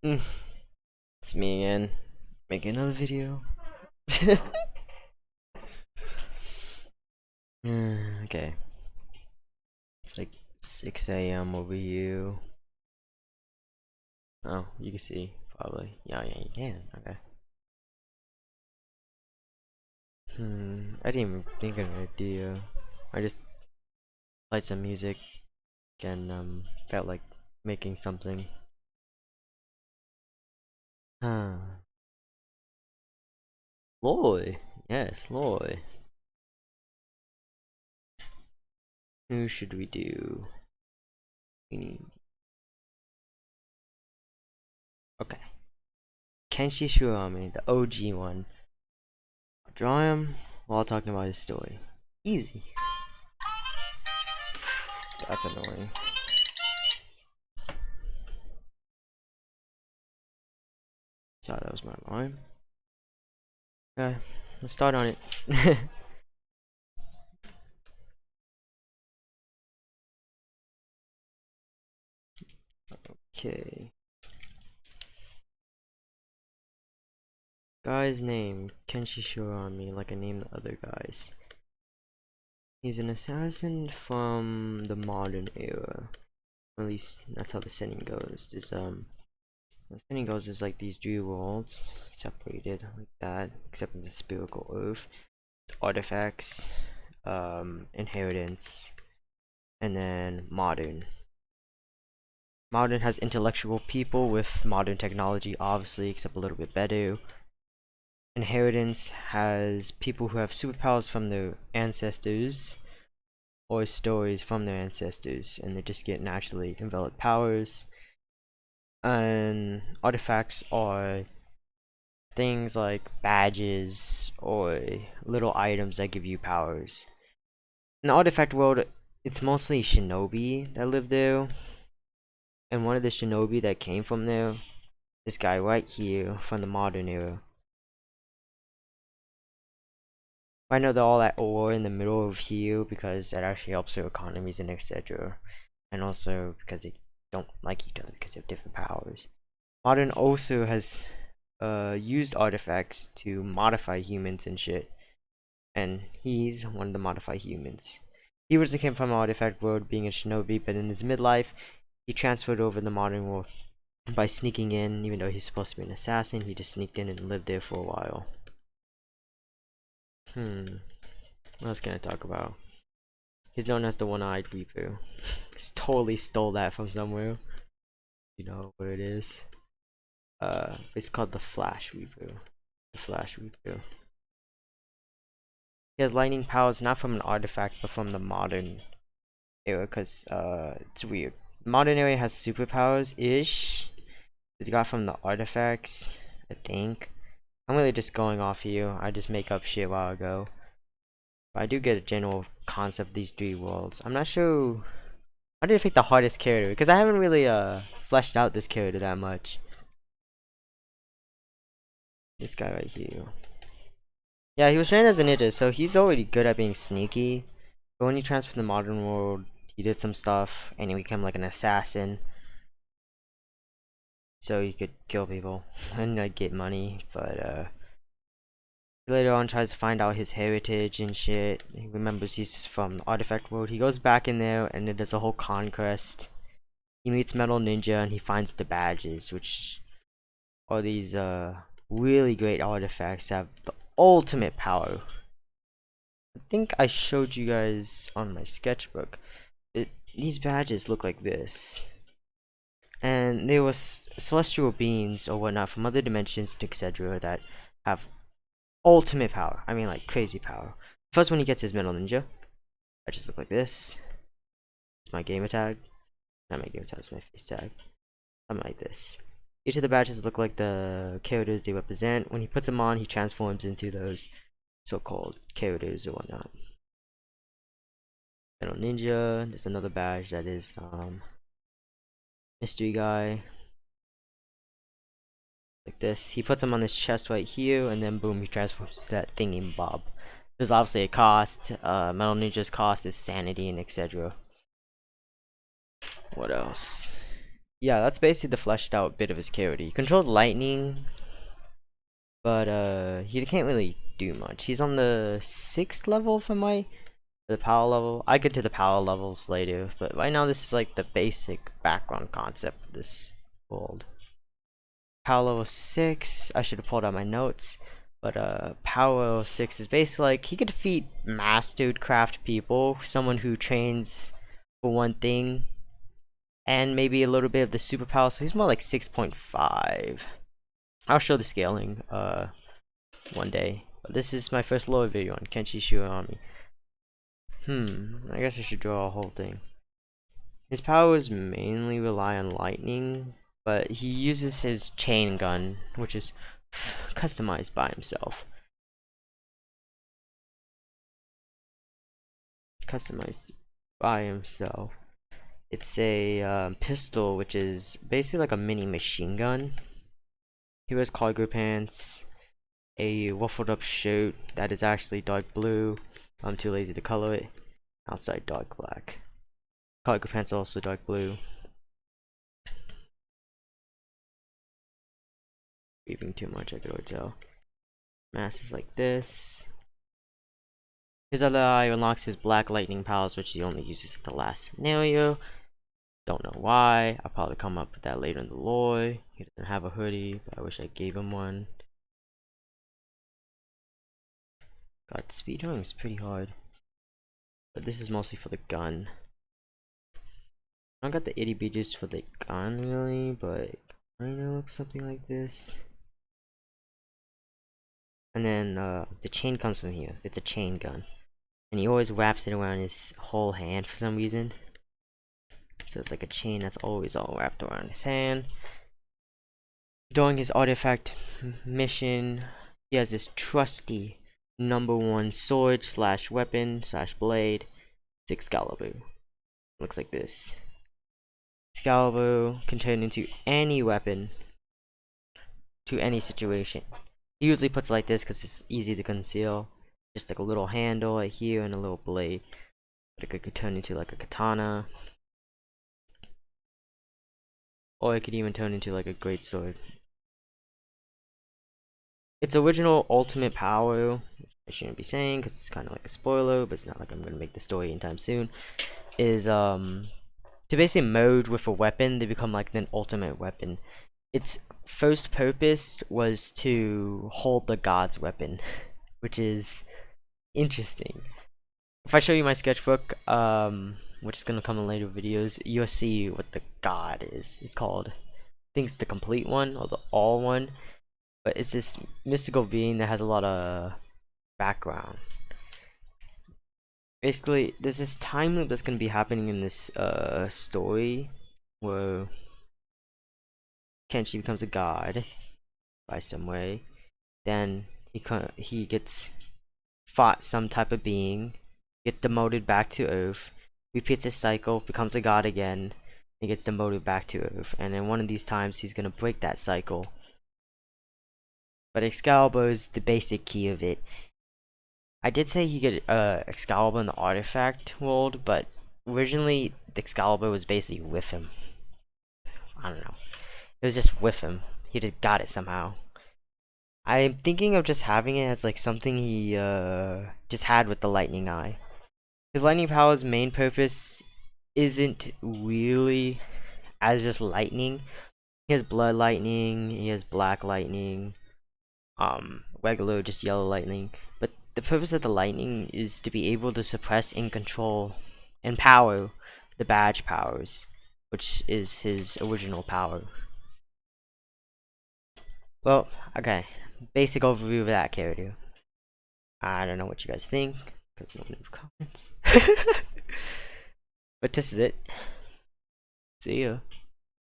Mm, it's me again, making another video. Okay, it's like 6 a.m. over here. Oh, you can see, probably. Yeah, you can. Okay. I didn't even think of an idea. I just played some music and felt like making something. Huh. Loy. Yes, Loy. Who should we do? We need. Okay. Kenshi Shuriami, the OG one. I'll draw him while talking about his story. Easy. That's annoying. Sorry, that was my line. Okay, let's start on it. Okay. Guy's name, Kenshi Shuriami, like I named the other guys. He's an assassin from the modern era. At least that's how the setting goes. The setting goes is like these three worlds separated like that, except in the spherical earth. It's artifacts, inheritance, and then modern. Modern has intellectual people with modern technology, obviously, except a little bit better. Inheritance has people who have superpowers from their ancestors or stories from their ancestors, and they just get naturally enveloped powers. And artifacts are things like badges or little items that give you powers. In the artifact world, it's mostly shinobi that live there, and one of the shinobi that came from there, this guy right here from the modern era. I know they're all at war in the middle of here because that actually helps their economies and etc. And also because they don't like each other because they have different powers. Modern also has used artifacts to modify humans and shit. And he's one of the modified humans. He originally came from an artifact world being a shinobi, but in his midlife, he transferred over the modern world by sneaking in. Even though he's supposed to be an assassin, he just sneaked in and lived there for a while. What else can I talk about? He's known as the one-eyed Weepu. He's totally stole that from somewhere. You know where it is. It's called the Flash Weepu. The Flash Weepu. He has lightning powers not from an artifact, but from the modern era, because it's weird. Modern era has superpowers-ish that he got from the artifacts, I think. I'm really just going off here. I just make up shit while I go. But I do get a general concept of these three worlds. I'm not sure. How did I pick the hardest character? Because I haven't really fleshed out this character that much. This guy right here. Yeah, he was trained as a ninja, so he's already good at being sneaky. But when he transferred to the modern world, he did some stuff and he became like an assassin. So he could kill people and like get money. But he later on tries to find out his heritage and shit. He remembers he's from the artifact world. He goes back in there and it does a whole conquest. He meets Metal Ninja and he finds the badges, which are these really great artifacts that have the ultimate power. I think I showed you guys on my sketchbook. These badges look like this. And there was celestial beings or whatnot from other dimensions, etc. that have ultimate power. I mean like crazy power. First when he gets his Metal Ninja, badges look like this. It's my gamer tag. Not my gamer tag, it's my face tag. Something like this. Each of the badges look like the characters they represent. When he puts them on, he transforms into those so-called characters or whatnot. Metal Ninja. There's another badge that is mystery guy. Like this. He puts them on his chest right here, and then boom, he transforms to that thingy bob. There's obviously a cost. Metal Ninja's cost is sanity and etc. What else? Yeah, that's basically the fleshed out bit of his character. He controls lightning, but he can't really do much. He's on the 6th level for the power level. I get to the power levels later, but right now this is like the basic background concept of this world. Power level 6, I should have pulled out my notes, but power level 6 is basically like he could defeat mastered craft people, someone who trains for one thing, and maybe a little bit of the superpower, so he's more like 6.5. I'll show the scaling one day, but this is my first lore video on Kenshi Shuriami. I guess I should draw a whole thing. His powers mainly rely on lightning, but he uses his chain gun, which is customized by himself. It's a pistol, which is basically like a mini machine gun. He wears cargo pants, a ruffled up shirt that is actually dark blue. I'm too lazy to color it. Outside dark black. Cargo pants also dark blue. Breathing too much, I could already tell. Mask is like this. His other eye unlocks his black lightning powers, which he only uses at the last scenario. Don't know why. I'll probably come up with that later in the lore. He doesn't have a hoodie, but I wish I gave him one. God, speedrunning is pretty hard. But this is mostly for the gun. I don't got the itty bitties for the gun really, but right now looks something like this. And then the chain comes from here. It's a chain gun. And he always wraps it around his whole hand for some reason. So it's like a chain that's always all wrapped around his hand. During his artifact mission, he has this trusty #1 sword slash weapon slash blade. It's Excalibur. Looks like this. Excalibur can turn into any weapon to any situation. He usually puts it like this because it's easy to conceal. Just like a little handle right here and a little blade. But it could turn into like a katana. Or it could even turn into like a great sword. Its original ultimate power, which I shouldn't be saying because it's kind of like a spoiler, but it's not like I'm going to make the story anytime soon, is to basically merge with a weapon. They become like an ultimate weapon. Its first purpose was to hold the god's weapon, which is interesting. If I show you my sketchbook, which is gonna come in later videos, you'll see what the god is. It's called, I think it's the complete one or the all one, but it's this mystical being that has a lot of background. Basically, there's this time loop that's gonna be happening in this story where Kenshi becomes a god by some way. Then he gets fought some type of being, gets demoted back to Earth, repeats his cycle, becomes a god again, and gets demoted back to Earth. And then one of these times he's gonna break that cycle. But Excalibur is the basic key of it. I did say he get Excalibur in the artifact world, but originally the Excalibur was basically with him. I don't know. It was just with him. He just got it somehow. I'm thinking of just having it as like something he just had with the lightning eye. His lightning power's main purpose isn't really as just lightning. He has blood lightning, he has black lightning, regular just yellow lightning. But the purpose of the lightning is to be able to suppress and control and power the badge powers, which is his original power. Well, okay. Basic overview of that character. I don't know what you guys think, because no one leave comments. But this is it. See ya.